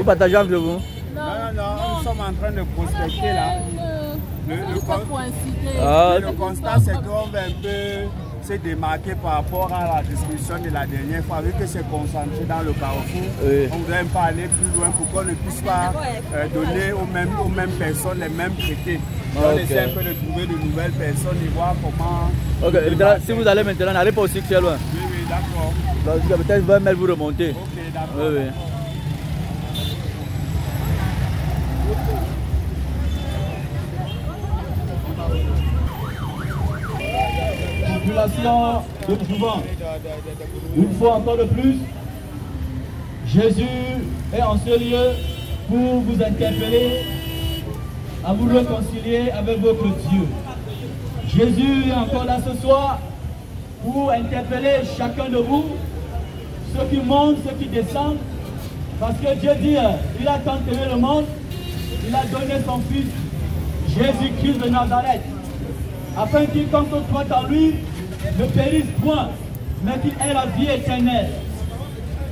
partagez entre vous? Non, nous sommes en train de prospecter là. Le constat, c'est qu'on va un peu se démarquer par rapport à la discussion de la dernière fois. Vu que c'est concentré dans le carrefour, on voudrait pas aller plus loin pour qu'on ne puisse pas donner aux mêmes personnes les mêmes traités. On essaie un peu de trouver de nouvelles personnes et voir comment... Ok, si vous allez maintenant, n'allez pas aussi très loin. Oui, d'accord. Peut-être 20 mètres vous remontez. Ok, d'accord. Oui. Population de Jouvent. Une fois encore de plus, Jésus est en ce lieu pour vous interpeller, à vous réconcilier avec votre Dieu. Jésus est encore là ce soir pour interpeller chacun de vous, ceux qui montent, ceux qui descendent, parce que Dieu dit, il a tant aimé le monde, il a donné son Fils, Jésus-Christ de Nazareth, afin qu'il croit en lui ne périsse point, mais qu'il ait la vie éternelle.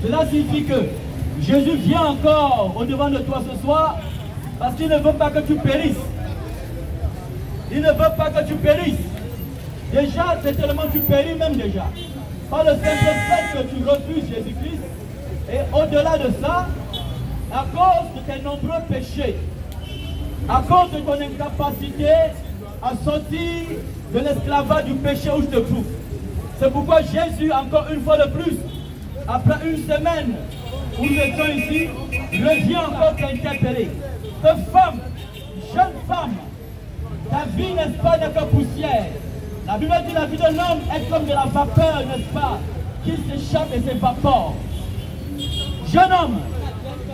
Cela signifie que Jésus vient encore au devant de toi ce soir, parce qu'il ne veut pas que tu périsses. Il ne veut pas que tu périsses. Déjà, c'est tellement tu péris même déjà. Par le simple fait que tu refuses Jésus-Christ. Et au-delà de ça, à cause de tes nombreux péchés, à cause de ton incapacité à sortir de l'esclavage du péché où je te trouve. C'est pourquoi Jésus, encore une fois de plus, après une semaine où nous étions ici, revient encore t'interpeller. Femme, jeune femme, ta vie, n'est-ce pas, n'est que poussière. La Bible dit la vie de l'homme est comme de la vapeur, n'est-ce pas, qui s'échappe et s'évapore. Jeune homme,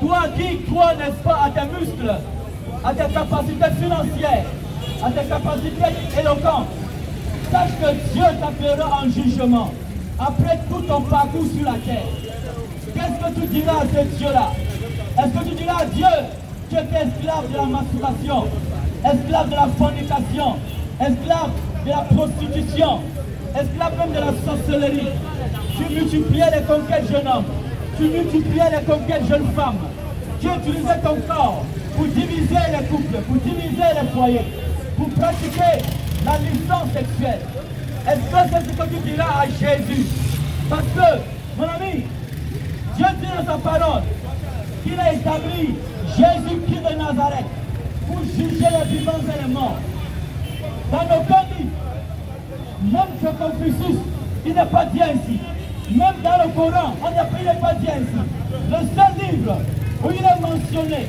toi qui crois, n'est-ce pas, à tes muscles, à tes capacités financières, à tes capacités éloquentes, sache que Dieu t'appellera en jugement après tout ton parcours sur la terre. Qu'est-ce que tu diras à ce Dieu-là? Est-ce que tu diras à Dieu que tu es esclave de la masturbation, esclave de la fornication, esclave de la prostitution, esclave même de la sorcellerie? Tu multipliais les conquêtes, jeune homme. Tu multipliais les conquêtes, jeune femme. Tu utilisais ton corps pour diviser les couples, pour diviser les foyers, pour pratiquer la licence sexuelle. Est-ce que c'est ce que tu diras à Jésus? Parce que, mon ami, Dieu dit dans sa parole qu'il a établi Jésus-Christ de Nazareth pour juger les vivants et les morts. Dans nos pays, même que Confucius, il n'est pas dit ainsi. Même dans le Coran, il n'est pas dit ainsi. Le seul livre où il est mentionné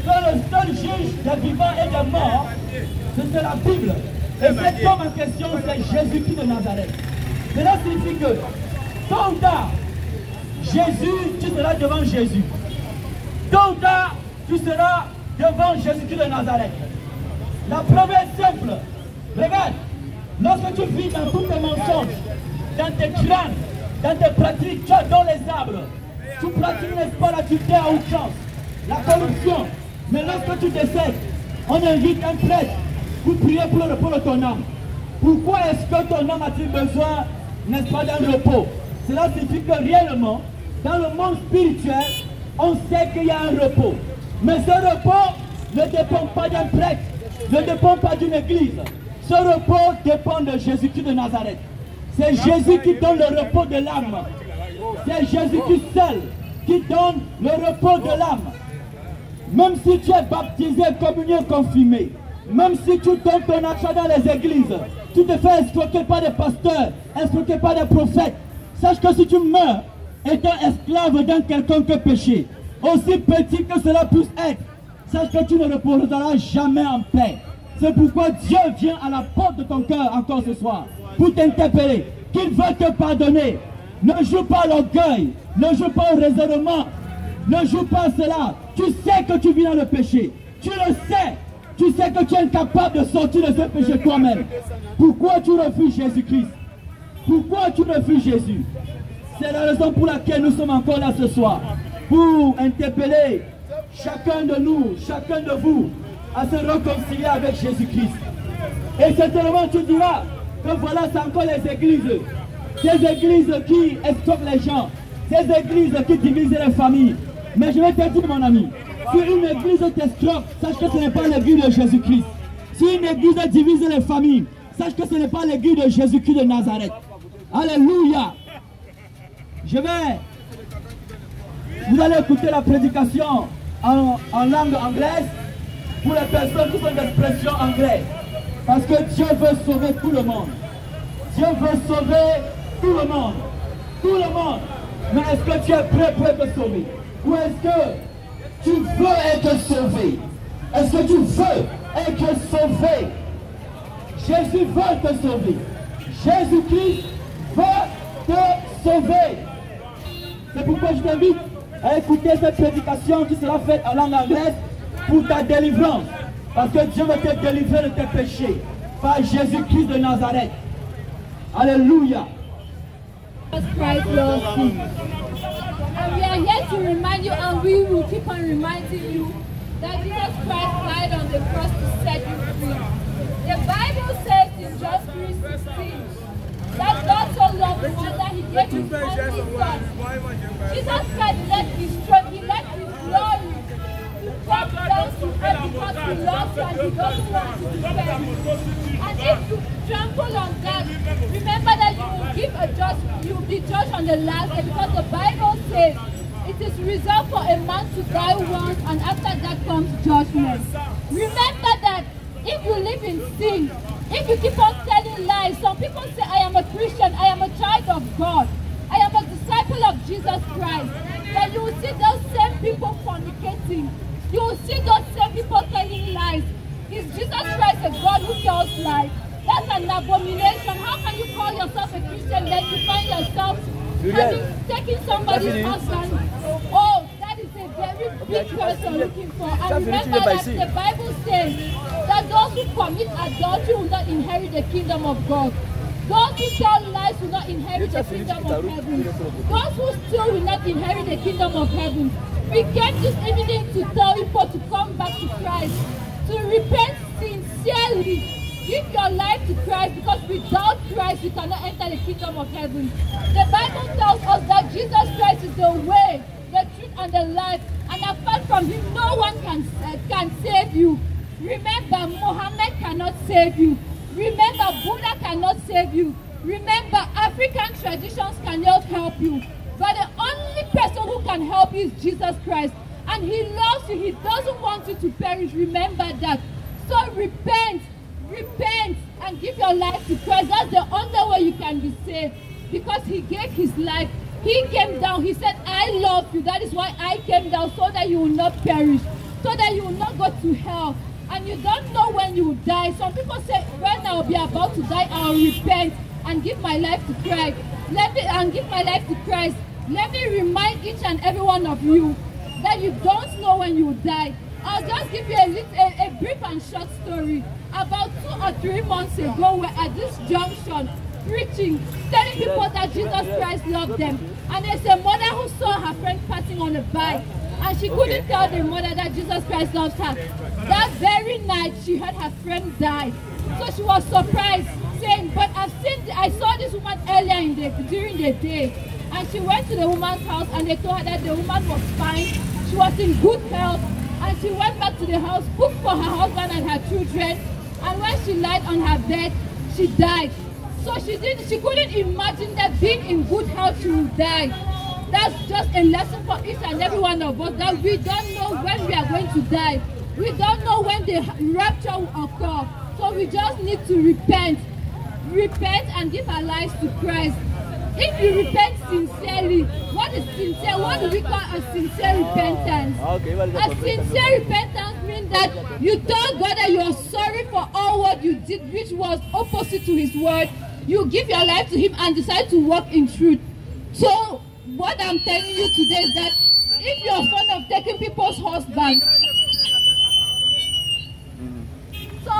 que le seul juge des vivants et des morts, c'est la Bible. Et cet homme en question, c'est Jésus-Christ de Nazareth. Cela signifie que, tôt ou tard, Jésus, tu seras devant Jésus. Tôt ou tard, tu seras devant Jésus-Christ de Nazareth. La preuve est simple. Regarde, lorsque tu vis dans tous tes mensonges, dans tes crânes, dans tes pratiques, tu adores les arbres. Tu pratiques, n'est-ce pas, l'adultère à outrance, la corruption. Mais lorsque tu décèdes, on invite un prêtre pour prier pour le repos de ton âme. Pourquoi est-ce que ton âme a-t-il besoin, n'est-ce pas, d'un repos? Cela signifie que réellement, dans le monde spirituel, on sait qu'il y a un repos. Mais ce repos ne dépend pas d'un prêtre, ne dépend pas d'une église. Ce repos dépend de Jésus-Christ de Nazareth. C'est Jésus qui donne le repos de l'âme. C'est Jésus-Christ seul qui donne le repos de l'âme. Même si tu es baptisé, communion, confirmé, même si tu donnes ton argent dans les églises, tu te fais escroquer par des pasteurs, escroquer par des prophètes, sache que si tu meurs étant esclave d'un quelconque péché, aussi petit que cela puisse être, sache que tu ne reposeras jamais en paix. C'est pourquoi Dieu vient à la porte de ton cœur encore ce soir pour t'interpeller, qu'il veut te pardonner. Ne joue pas à l'orgueil, ne joue pas au réservement, ne joue pas à cela. Tu sais que tu vis dans le péché, tu le sais. Tu sais que tu es incapable de sortir de ce péché toi-même. Pourquoi tu refuses Jésus-Christ? Pourquoi tu refuses Jésus? C'est la raison pour laquelle nous sommes encore là ce soir. Pour interpeller chacun de nous, chacun de vous, à se réconcilier avec Jésus-Christ. Et certainement tu diras que voilà, c'est encore les églises. Ces églises qui escroquent les gens. Ces églises qui divisent les familles. Mais je vais te dire, mon ami, Si une église t'escroque, sache que ce n'est pas l'église de Jésus-Christ. Si une église divise les familles, sache que ce n'est pas l'église de Jésus-Christ de Nazareth. Alléluia. Vous allez écouter la prédication en langue anglaise pour les personnes qui sont d'expression anglaise. Parce que Dieu veut sauver tout le monde. Dieu veut sauver tout le monde. Tout le monde. Mais est-ce que tu es prêt pour être sauvé? Ou est-ce que tu veux être sauvé? Est-ce que tu veux être sauvé? Jésus veut te sauver. Jésus-Christ veut te sauver. C'est pourquoi je t'invite à écouter cette prédication qui sera faite en langue anglaise pour ta délivrance. Parce que Dieu veut te délivrer de tes péchés par Jésus-Christ de Nazareth. Alléluia. Christ loves you. And we are here to remind you, and we will keep on reminding you, that Jesus Christ died on the cross to set you free. The Bible says in John 3:16 that God so loved the world that he gave his only son. Jesus Christ let his throne, he let his glory to come down to earth because he loves you and he doesn't want you to perish. And if you trample on that, remember that you will be judged on the last day, because the Bible says it is reserved for a man to die once, and after that comes judgment. Remember that if you live in sin, if you keep on telling lies, some people say, I am a Christian, I am a child of God, I am a disciple of Jesus Christ. But you will see those same people fornicating. You will see those same people telling lies. Is Jesus Christ a God who tells lies? That's an abomination. How can you call yourself a Christian then you find yourself taking somebody's husband? Oh, that is a very big person looking for. And remember that the Bible says that those who commit adultery will not inherit the kingdom of God. Those who tell lies will not inherit the kingdom of heaven. Those who steal will not inherit the kingdom of heaven. We came this evening to tell people to come back to Christ, to repent sincerely. Give your life to Christ, because without Christ you cannot enter the kingdom of heaven. The Bible tells us that Jesus Christ is the way, the truth, and the life, and apart from him no one can save you. Remember, Muhammad cannot save you. Remember, Buddha cannot save you. Remember, African traditions cannot help you. But the only person who can help you is Jesus Christ. And he loves you. He doesn't want you to perish. Remember that. So repent. Repent and give your life to Christ. That's the only way you can be saved. Because he gave his life. He came down. He said, I love you. That is why I came down, so that you will not perish. So that you will not go to hell. And you don't know when you will die. Some people say, when I will be about to die, I will repent and give my life to Christ. Give my life to Christ. Let me remind each and every one of you that you don't know when you will die. I'll just give you a brief and short story. About 2 or 3 months ago, we're at this junction preaching, telling people that Jesus Christ loved them. And there's a mother who saw her friend passing on a bike, and she couldn't tell the mother that Jesus Christ loves her. That very night, she heard her friend die. So she was surprised, saying, but I saw this woman earlier during the day. And she went to the woman's house, and they told her that the woman was fine. She was in good health. And she went back to the house, cooked for her husband and her children. And when she lied on her bed, she died. So she couldn't imagine that being in good health she would die. That's just a lesson for each and every one of us, that we don't know when we are going to die. We don't know when the rapture will occur. So we just need to repent. Repent and give our lives to Christ. If you repent sincerely, what is sincere? What do we call a sincere repentance? A sincere repentance means that you tell God that you are sorry for all what you did, which was opposite to his word. You give your life to him and decide to walk in truth. So, what I'm telling you today is that if you're fond of taking people's husbands, so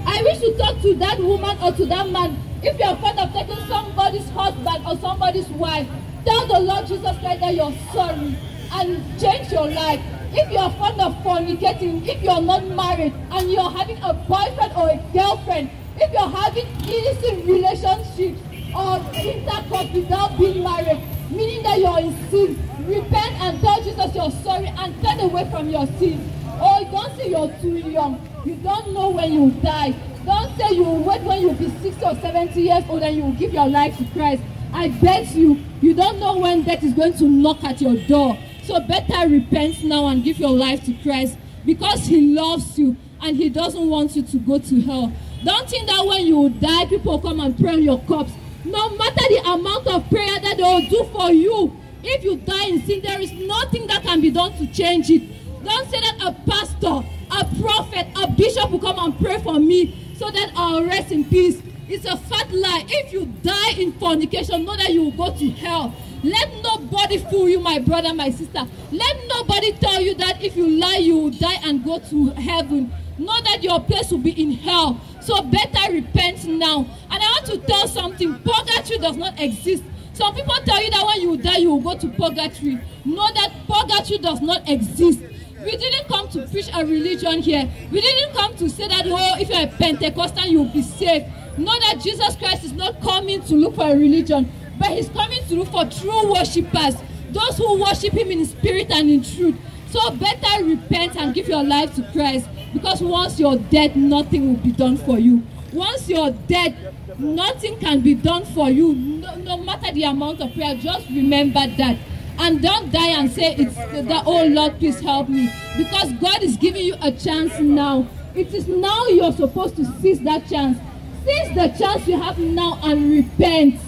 I wish to talk to that woman or to that man. If you're fond of taking somebody's husband or somebody's wife, tell the Lord Jesus Christ that you're sorry and change your life. If you're fond of fornicating, if you're not married and you're having a boyfriend or a girlfriend, if you're having illicit relationships or intercourse without being married, meaning that you're in sin, Repent and tell Jesus you're sorry and turn away from your sins. Oh, don't say you're too young. You don't know when you die. Don't say you will wait when you'll be 60 or 70 years old and you will give your life to Christ. I bet you don't know when death is going to knock at your door. So better repent now and give your life to Christ, because he loves you and he doesn't want you to go to hell. Don't think that when you die, people come and pray on your corpse. No matter the amount of prayer that they will do for you, if you die in sin, there is nothing that can be done to change it. Don't say that a pastor, a prophet, a bishop will come and pray for me so that I'll rest in peace. It's a fat lie. If you die in fornication, know that you will go to hell. Let nobody fool you, my brother, my sister. Let nobody tell you that if you lie, you will die and go to heaven. Know that your place will be in hell. So better repent now. And I want to tell something. Purgatory does not exist. Some people tell you that when you die, you will go to purgatory. Know that purgatory does not exist. We didn't come to preach a religion here. We didn't come to say that, oh, if you're a Pentecostal, you'll be saved. Know that Jesus Christ is not coming to look for a religion, but he's coming to look for true worshippers, those who worship him in spirit and in truth. So better repent and give your life to Christ, because once you're dead, nothing will be done for you. Once you're dead, nothing can be done for you, no matter the amount of prayer. Just remember that. And don't die and say, it's that, oh Lord, please help me. Because God is giving you a chance now. It is now you're supposed to seize that chance. Seize the chance you have now and repent.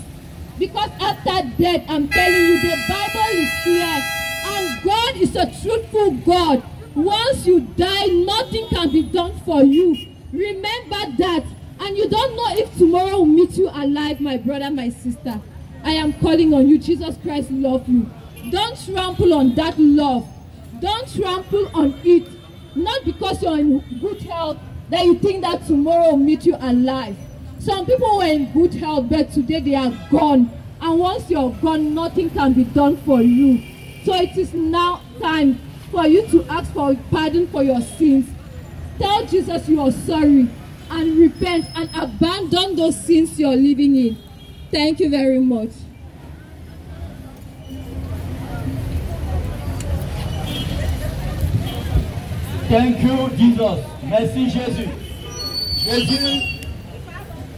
Because after death, I'm telling you, the Bible is clear. And God is a truthful God. Once you die, nothing can be done for you. Remember that. And you don't know if tomorrow will meet you alive, my brother, my sister. I am calling on you. Jesus Christ loves you. Don't trample on that love. Don't trample on it. Not because you're in good health that you think that tomorrow will meet you alive. Some people were in good health, but today they are gone. And once you're gone, nothing can be done for you. So it is now time for you to ask for pardon for your sins. Tell Jesus you are sorry and repent and abandon those sins you're living in. Thank you very much. Thank you, Jesus. Merci, Jésus. Jésus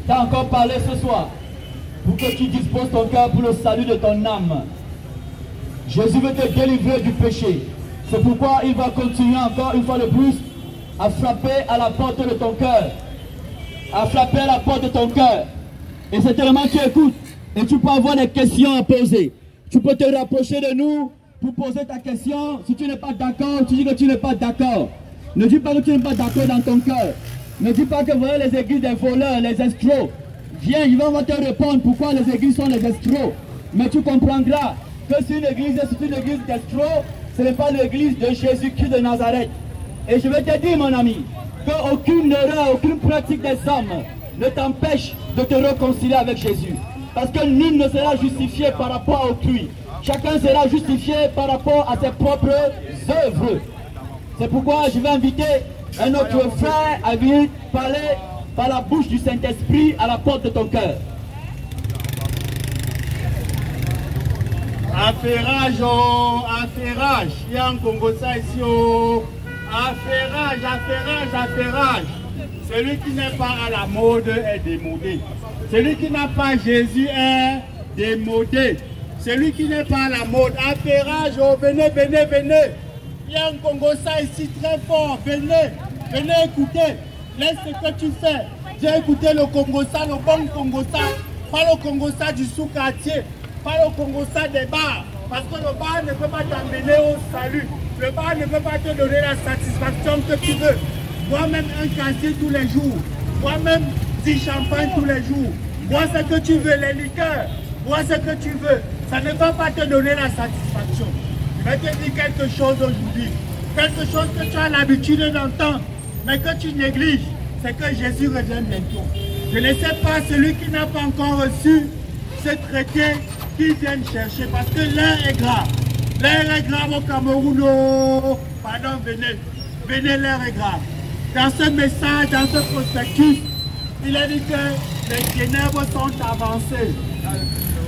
t'a encore parlé ce soir pour que tu disposes ton cœur pour le salut de ton âme. Jésus veut te délivrer du péché. C'est pourquoi il va continuer encore une fois de plus à frapper à la porte de ton cœur. À frapper à la porte de ton cœur. Et c'est tellement que tu écoutes. Et tu peux avoir des questions à poser. Tu peux te rapprocher de nous pour poser ta question. Si tu n'es pas d'accord, tu dis que tu n'es pas d'accord. Ne dis pas que tu n'es pas d'accord dans ton cœur. Ne dis pas que voilà les églises des voleurs, les escrocs. Viens, il va te répondre pourquoi les églises sont les escrocs. Mais tu comprendras que si une église d'escrocs, ce n'est pas l'église de Jésus-Christ de Nazareth. Et je vais te dire, mon ami, qu'aucune erreur, aucune pratique des hommes ne t'empêche de te réconcilier avec Jésus. Parce que nul ne sera justifié par rapport à autrui. Chacun sera justifié par rapport à ses propres œuvres. C'est pourquoi je vais inviter un autre frère à venir parler par la bouche du Saint-Esprit à la porte de ton cœur. Affairage, oh, affairage. Il y a un Congo ça ici, oh. Affairage, affairage, affairage. Celui qui n'est pas à la mode est démodé. Celui qui n'a pas Jésus est démodé. Celui qui n'est pas à la mode, affairage, oh, venez, venez, venez. Il y a un Congo ça ici très fort. Venez, venez écouter. Laisse ce que tu fais. Viens écouter le Congo ça, le bon Congo ça. Pas le Congo ça du sous-quartier. Pas le Congo ça des bars. Parce que le bar ne peut pas t'emmener au salut. Le bar ne peut pas te donner la satisfaction que tu veux. Moi-même un casier tous les jours. Moi-même 10 champagnes tous les jours. Bois ce que tu veux, les liqueurs. Bois ce que tu veux. Ça ne va pas te donner la satisfaction. Je vais te dire quelque chose aujourd'hui. Quelque chose que tu as l'habitude d'entendre, mais que tu négliges. C'est que Jésus revient bientôt. Je ne sais pas celui qui n'a pas encore reçu ce traité qui viennent chercher. Parce que l'heure est grave. L'heure est grave au Cameroun. Oh, pardon, venez. Venez, l'heure est grave. Dans ce message, dans ce prospectus, il a dit que les ténèbres sont avancées.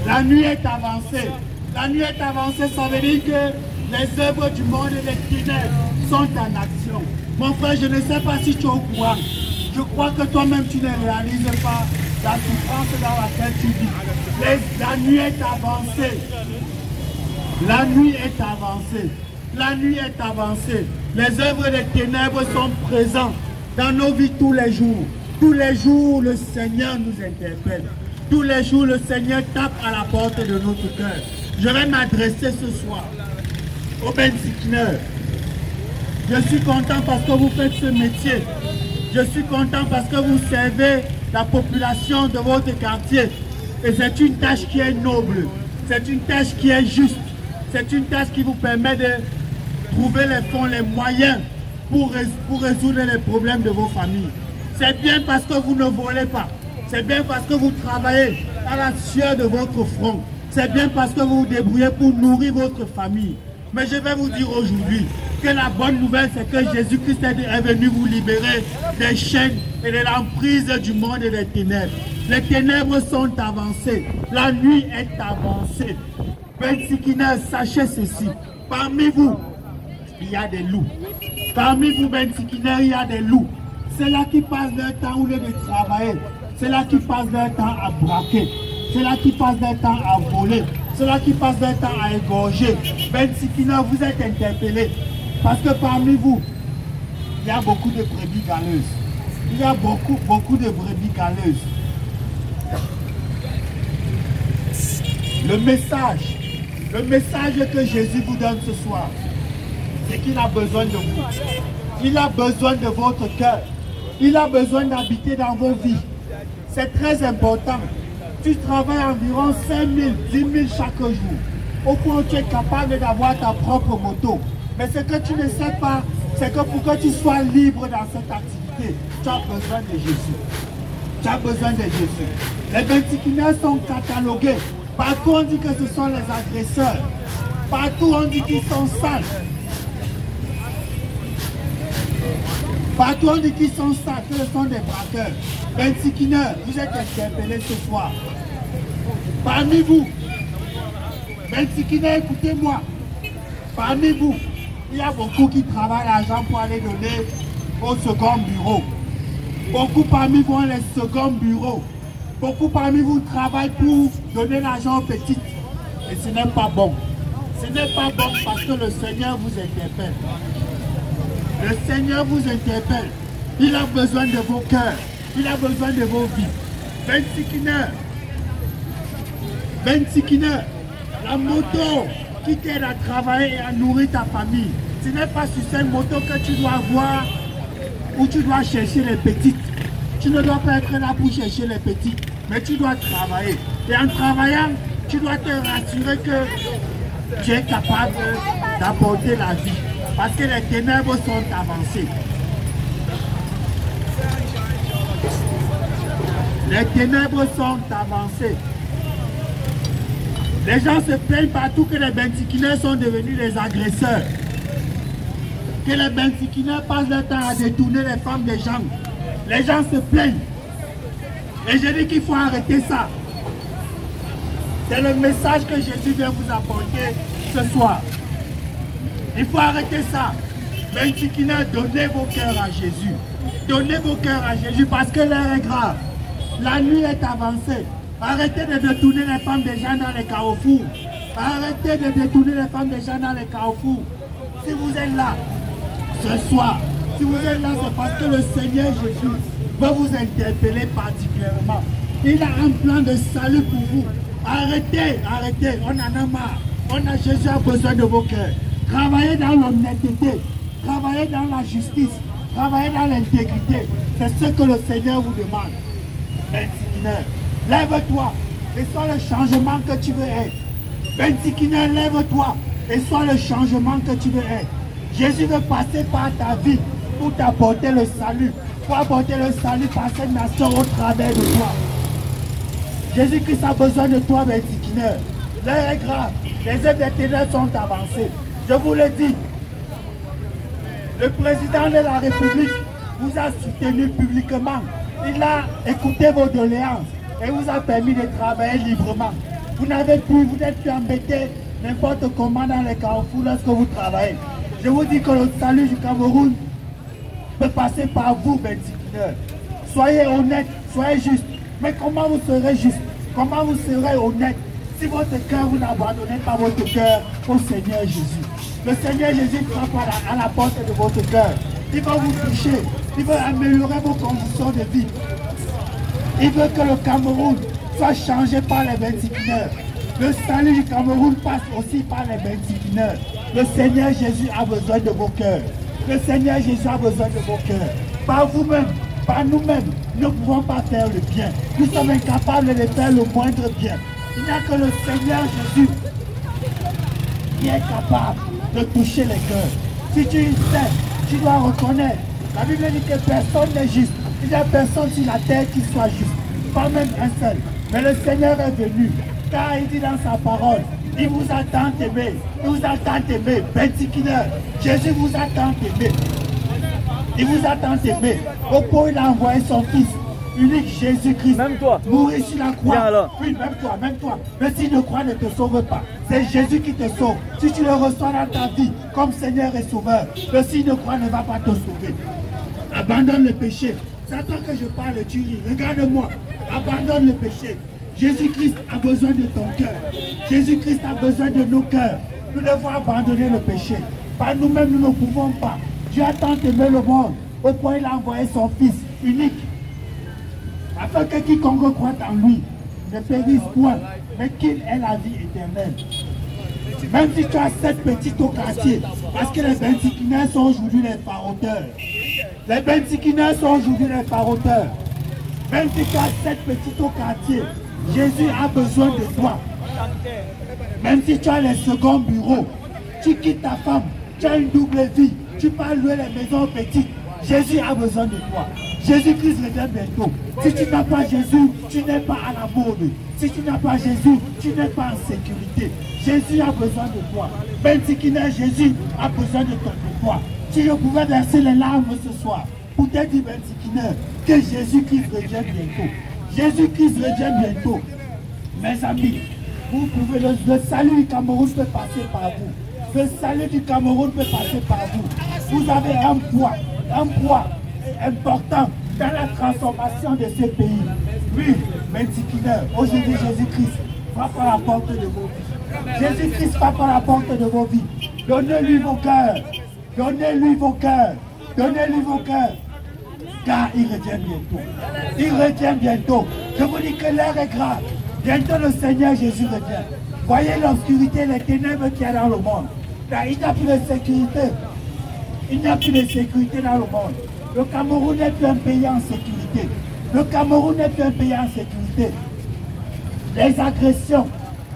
La nuit est avancée. La nuit est avancée, ça veut dire que les œuvres du monde et les ténèbres sont en action. Mon frère, je ne sais pas si tu es au courant. Je crois que toi-même tu ne réalises pas la souffrance dans laquelle tu vis. La nuit est avancée. La nuit est avancée. La nuit est avancée. Les œuvres des ténèbres sont présentes dans nos vies tous les jours. Tous les jours, le Seigneur nous interpelle. Tous les jours, le Seigneur tape à la porte de notre cœur. Je vais m'adresser ce soir au Bensikiner. Je suis content parce que vous faites ce métier. Je suis content parce que vous servez la population de votre quartier. Et c'est une tâche qui est noble. C'est une tâche qui est juste. C'est une tâche qui vous permet de trouver les fonds, les moyens pour résoudre les problèmes de vos familles. C'est bien parce que vous ne volez pas. C'est bien parce que vous travaillez à la sueur de votre front. C'est bien parce que vous vous débrouillez pour nourrir votre famille. Mais je vais vous dire aujourd'hui que la bonne nouvelle, c'est que Jésus-Christ est venu vous libérer des chaînes et de l'emprise du monde et des ténèbres. Les ténèbres sont avancées. La nuit est avancée. Bensikiner, sachez ceci. Parmi vous, il y a des loups. Parmi vous, Bensikiner, il y a des loups. C'est là qui passent leur temps au lieu de travailler. C'est là qui passent leur temps à braquer. C'est là qui passent leur temps à voler. C'est là qui passent leur temps à égorger. Bensikiner, vous êtes interpellés. Parce que parmi vous, il y a beaucoup de brebis galeuses. Il y a beaucoup de brebis galeuses. Le message que Jésus vous donne ce soir, c'est qu'il a besoin de vous. Il a besoin de votre cœur. Il a besoin d'habiter dans vos vies. C'est très important. Tu travailles environ 5 000, 10 000 chaque jour. Au point où tu es capable d'avoir ta propre moto. Mais ce que tu ne sais pas, c'est que pour que tu sois libre dans cette activité, tu as besoin de Jésus. Tu as besoin de Jésus. Les Bensikiners sont catalogués. Partout on dit que ce sont les agresseurs. Partout on dit qu'ils sont sales. Partout on dit qu'ils sont sales, que ce sont des braqueurs. Bensikiners, vous êtes interpellés ce soir. Parmi vous, Bensikiners, écoutez-moi. Parmi vous, il y a beaucoup qui travaillent l'argent pour aller donner au second bureau. Beaucoup parmi vous ont les seconds bureaux. Beaucoup parmi vous travaillent pour donner l'argent aux petites. Et ce n'est pas bon. Ce n'est pas bon parce que le Seigneur vous interpelle. Le Seigneur vous interpelle. Il a besoin de vos cœurs. Il a besoin de vos vies. Bensikiner, la moto qui t'aide à travailler et à nourrir ta famille. Ce n'est pas sur cette moto que tu dois avoir où tu dois chercher les petites. Tu ne dois pas être là pour chercher les petites, mais tu dois travailler. Et en travaillant, tu dois te rassurer que tu es capable d'apporter la vie. Parce que les ténèbres sont avancées. Les ténèbres sont avancées. Les gens se plaignent partout que les Bensikiners sont devenus des agresseurs. Que les Bensikiners passent leur temps à détourner les femmes des gens. Les gens se plaignent. Et je dis qu'il faut arrêter ça. C'est le message que Jésus vient vous apporter ce soir. Il faut arrêter ça. Bensikiners, donnez vos cœurs à Jésus. Donnez vos cœurs à Jésus parce que l'heure est grave. La nuit est avancée. Arrêtez de détourner les femmes des gens dans les carrefours. Arrêtez de détourner les femmes des gens dans les carrefours. Si vous êtes là, ce soir, si vous êtes là, c'est parce que le Seigneur Jésus va vous interpeller particulièrement. Il a un plan de salut pour vous. Arrêtez, on en a marre. Jésus a besoin de vos cœurs. Travaillez dans l'honnêteté, travaillez dans la justice, travaillez dans l'intégrité. C'est ce que le Seigneur vous demande. Bensikiner, lève-toi et sois le changement que tu veux être. Bensikiner, lève-toi et sois le changement que tu veux être. Jésus veut passer par ta vie pour t'apporter le salut, pour apporter le salut par cette nation au travers de toi. Jésus-Christ a besoin de toi, Bensikiner. L'heure est grave, les œuvres des ténèbres sont avancées. Je vous le dis, le président de la République vous a soutenu publiquement. Il a écouté vos doléances et vous a permis de travailler librement. Vous n'avez plus, vous n'êtes plus embêté n'importe comment dans les carrefours lorsque vous travaillez. Je vous dis que le salut du Cameroun peut passer par vous, Benzikineur. Soyez honnête, soyez juste. Mais comment vous serez juste? Comment vous serez honnête si votre cœur, vous n'abandonnez pas votre cœur au Seigneur Jésus? Le Seigneur Jésus frappe à la porte de votre cœur. Il va vous toucher. Il veut améliorer vos conditions de vie. Il veut que le Cameroun soit changé par les Benzikineurs. Le salut du Cameroun passe aussi par les Benzikineurs. Le Seigneur Jésus a besoin de vos cœurs. Le Seigneur Jésus a besoin de vos cœurs. Par vous-même, par nous-mêmes, nous ne pouvons pas faire le bien. Nous sommes incapables de faire le moindre bien. Il n'y a que le Seigneur Jésus qui est capable de toucher les cœurs. Si tu sais, tu dois reconnaître. La Bible dit que personne n'est juste. Il n'y a personne sur la terre qui soit juste. Pas même un seul. Mais le Seigneur est venu. Car il dit dans sa parole, il vous a tant aimé. Il vous a tant aimé. Benzikineur, Jésus vous a tant aimé. Il vous a tant aimé. Au point où il a envoyé son fils unique, Jésus-Christ. Même toi. Mourir sur la croix. Viens alors. Oui, même toi, même toi. Le signe de croix ne te sauve pas. C'est Jésus qui te sauve. Si tu le reçois dans ta vie comme Seigneur et Sauveur, le signe de croix ne va pas te sauver. Abandonne le péché. C'est à toi que je parle, tu ris. Regarde-moi. Abandonne le péché. Jésus-Christ a besoin de ton cœur. Jésus-Christ a besoin de nos cœurs. Nous devons abandonner le péché. Par nous-mêmes, nous ne pouvons pas. Dieu a tant aimé le monde, au point il a envoyé son Fils unique, afin que quiconque croit en lui ne périsse point, mais qu'il ait la vie éternelle. Même si tu as 7 petits au quartier, parce que les Benzikineurs sont aujourd'hui les faroteurs. Les Benzikineurs sont aujourd'hui les faroteurs. Même si tu as 7 petits au quartier, Jésus a besoin de toi. Même si tu as les seconds bureaux, tu quittes ta femme, tu as une double vie, tu pars louer les maisons petites, Jésus a besoin de toi. Jésus-Christ revient bientôt. Si tu n'as pas Jésus, tu n'es pas à la mode. Si tu n'as pas Jésus, tu n'es pas en sécurité. Jésus a besoin de toi. Benzikineur, Jésus a besoin de toi. Si je pouvais verser les larmes ce soir, pour te dire, Benzikineur, que Jésus-Christ revient bientôt. Jésus-Christ revient bientôt. Mes amis, vous pouvez, le salut du Cameroun peut passer par vous. Le salut du Cameroun peut passer par vous. Vous avez un poids important dans la transformation de ce pays. Oui, Benzikineur, aujourd'hui Jésus-Christ frappe à la porte de vos vies. Jésus-Christ frappe à la porte de vos vies. Donnez-lui vos cœurs. Donnez-lui vos cœurs. Donnez-lui vos cœurs. Car il revient bientôt. Il revient bientôt. Je vous dis que l'heure est grave. Bientôt le Seigneur Jésus revient. Voyez l'obscurité, les ténèbres qu'il y a dans le monde. Car il n'y a plus de sécurité. Il n'y a plus de sécurité dans le monde. Le Cameroun n'est plus un pays en sécurité. Le Cameroun n'est plus un pays en sécurité. Les agressions,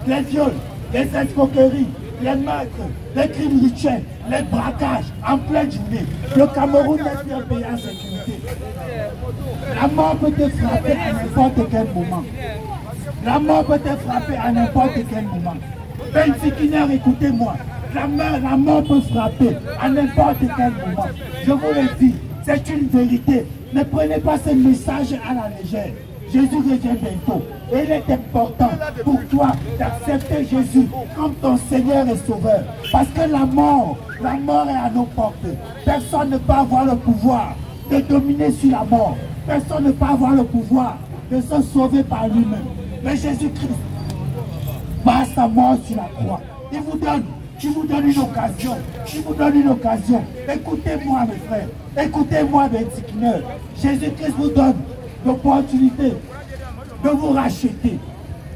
les viols, les escroqueries, les meurtres, les crimes rituels, les braquages en pleine journée. Le Cameroun n'est plus un pays en sécurité. La mort peut te frapper à n'importe quel moment. La mort peut te frapper à n'importe quel moment. Benzikineur, écoutez-moi. La mort peut frapper à n'importe quel moment. Je vous le dis, c'est une vérité. Ne prenez pas ce message à la légère. Jésus revient bientôt. Et il est important pour toi d'accepter Jésus comme ton Seigneur et Sauveur. Parce que la mort est à nos portes. Personne ne peut avoir le pouvoir de dominer sur la mort. Personne ne peut avoir le pouvoir de se sauver par lui-même. Mais Jésus-Christ, par sa mort sur la croix, il vous donne une occasion. Il vous donne une occasion. Écoutez-moi, mes frères. Écoutez-moi, Benzikineur. Jésus-Christ vous donne l'opportunité de vous racheter.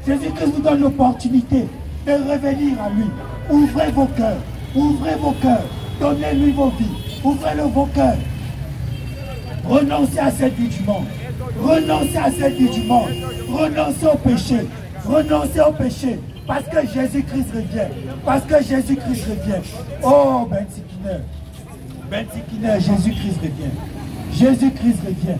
Jésus-Christ vous donne l'opportunité de revenir à lui. Ouvrez vos cœurs. Ouvrez vos cœurs. Donnez-lui vos vies. Ouvrez-le vos cœurs. Renoncez à cette vie du monde. Renoncez à cette vie du monde. Renoncez au péché. Renoncez au péché. Parce que Jésus-Christ revient. Parce que Jésus-Christ revient. Oh, Benzikineur. Benzikineur, Jésus-Christ revient. Jésus-Christ revient.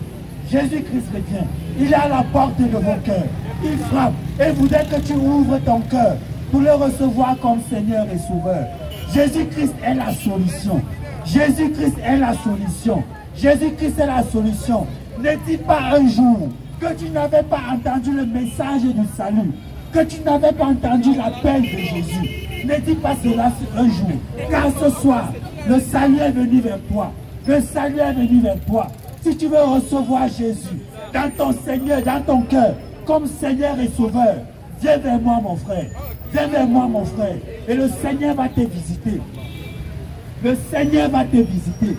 Jésus-Christ revient. Il est à la porte de vos cœurs. Il frappe. Et voudrait que tu ouvres ton cœur pour le recevoir comme Seigneur et Sauveur. Jésus-Christ est la solution. Jésus-Christ est la solution. Jésus-Christ est la solution. Ne dis pas un jour que tu n'avais pas entendu le message du salut. que tu n'avais pas entendu l'appel de Jésus. Ne dis pas cela un jour, car ce soir, le salut est venu vers toi. Le salut est venu vers toi. Si tu veux recevoir Jésus dans ton Seigneur, dans ton cœur, comme Seigneur et Sauveur, viens vers moi mon frère. Viens vers moi mon frère. Et le Seigneur va te visiter. Le Seigneur va te visiter.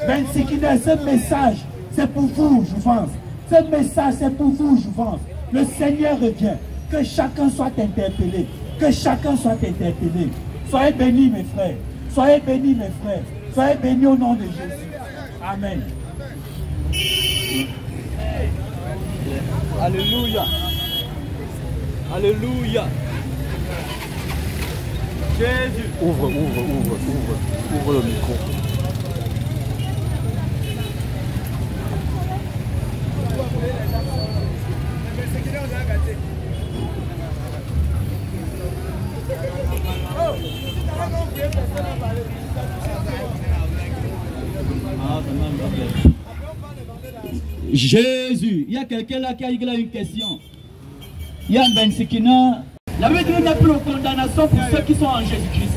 Bensikina, ce message, c'est pour vous, je pense. Ce message, c'est pour vous, je pense. Le Seigneur revient. Que chacun soit interpellé. Que chacun soit interpellé. Soyez bénis, mes frères. Soyez bénis, mes frères. Soyez bénis au nom de Jésus. Amen. Alléluia. Alléluia. Jésus. Ouvre le micro. Jésus, il y a quelqu'un là qui a une question. Il y a un Bensikina. La Bible dit qu'il n'y a plus de condamnation pour ceux qui sont en Jésus-Christ.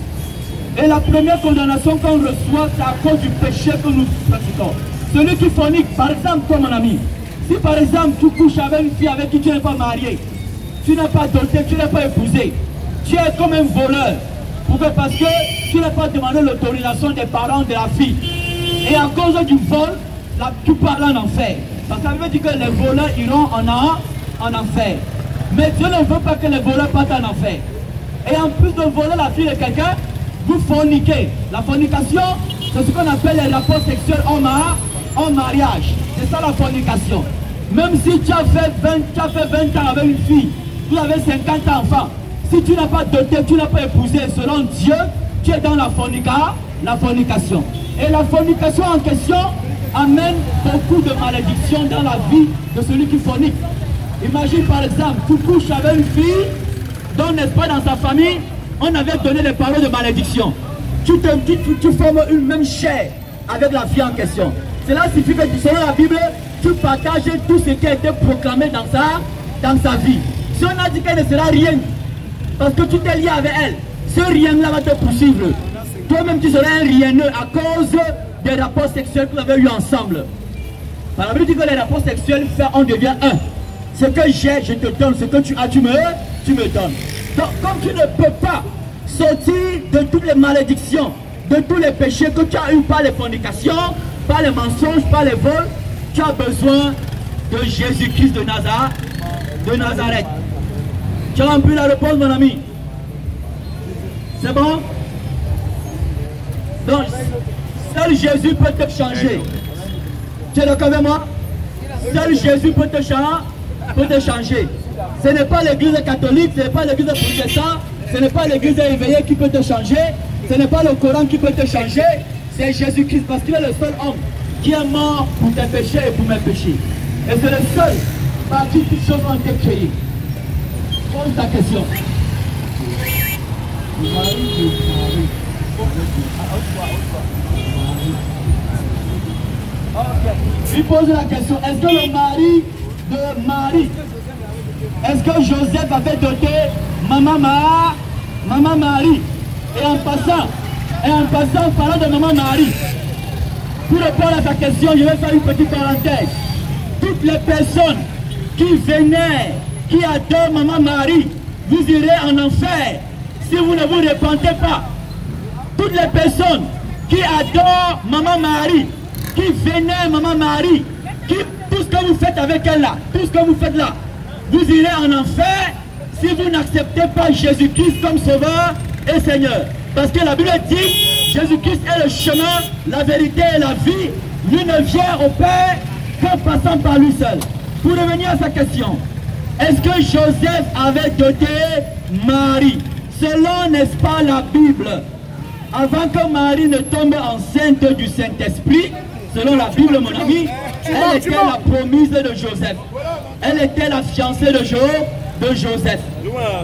Et la première condamnation qu'on reçoit, c'est à cause du péché que nous pratiquons. Celui qui fornique, par exemple, toi mon ami, si par exemple tu couches avec une fille avec qui tu n'es pas marié, tu n'es pas doté, tu n'es pas épousé, tu es comme un voleur. Pourquoi? Parce que tu n'as pas demandé l'autorisation des parents de la fille. Et à cause du vol, là, tu parles en enfer. Parce que ça veut dire que les voleurs iront en enfer. Mais Dieu ne veut pas que les voleurs partent en enfer. Et en plus de voler la fille de quelqu'un, vous forniquez. La fornication, c'est ce qu'on appelle les rapports sexuels en mariage. C'est ça la fornication. Même si tu as fait 20 ans avec une fille, vous avez 50 enfants, si tu n'as pas doté, tu n'as pas épousé, selon Dieu, tu es dans la fornication. Et la fornication en question amène beaucoup de malédictions dans la vie de celui qui fornique. Imagine par exemple, tu couches avec une fille dont, n'est-ce pas, dans sa famille, on avait donné des paroles de malédiction. Tu formes une même chair avec la fille en question. Cela signifie que selon la Bible, tu partages tout ce qui a été proclamé dans sa vie. Si on a dit qu'elle ne sera rien, parce que tu t'es lié avec elle, ce rien-là va te poursuivre. Toi-même tu seras un rieneux à cause des rapports sexuels que vous avez eu ensemble. Par la Bible dit que les rapports sexuels, on devient un. Ce que j'ai, je te donne. Ce que tu as, tu me donnes. Donc, comme tu ne peux pas sortir de toutes les malédictions, de tous les péchés que tu as eu par les fornications, par les mensonges, par les vols, tu as besoin de Jésus-Christ de Nazareth. Tu as rempli la réponse, mon ami? C'est bon? Donc, seul Jésus peut te changer. Tu es d'accord avec moi? Seul Jésus peut te changer. Ce n'est pas l'église catholique, ce n'est pas l'église protestante, ce n'est pas l'église éveillée qui peut te changer, ce n'est pas le Coran qui peut te changer, c'est Jésus-Christ, parce qu'il est le seul homme qui est mort pour tes péchés et pour mes péchés. Et c'est le seul par qui toutes choses ont été créées. Pose ta question. Il pose la question, est-ce que le mari de Marie, est-ce que Joseph avait doté Maman Marie? Et en passant, parlant de Maman Marie, pour répondre à ta question, je vais faire une petite parenthèse. Toutes les personnes qui venaient, qui adorent Maman Marie, vous irez en enfer si vous ne vous repentez pas. Toutes les personnes qui adorent Maman Marie, qui vénèrent Maman Marie, tout ce que vous faites avec elle là, tout ce que vous faites là, vous irez en enfer si vous n'acceptez pas Jésus-Christ comme Sauveur et Seigneur. Parce que la Bible dit, Jésus-Christ est le chemin, la vérité et la vie. Lui ne vient au Père qu'en passant par lui seul. Pour revenir à sa question, est-ce que Joseph avait doté Marie? Selon, n'est-ce pas, la Bible, avant que Marie ne tombe enceinte du Saint-Esprit, selon la Bible, mon ami, elle était la promise de Joseph. Elle était la fiancée de Joseph.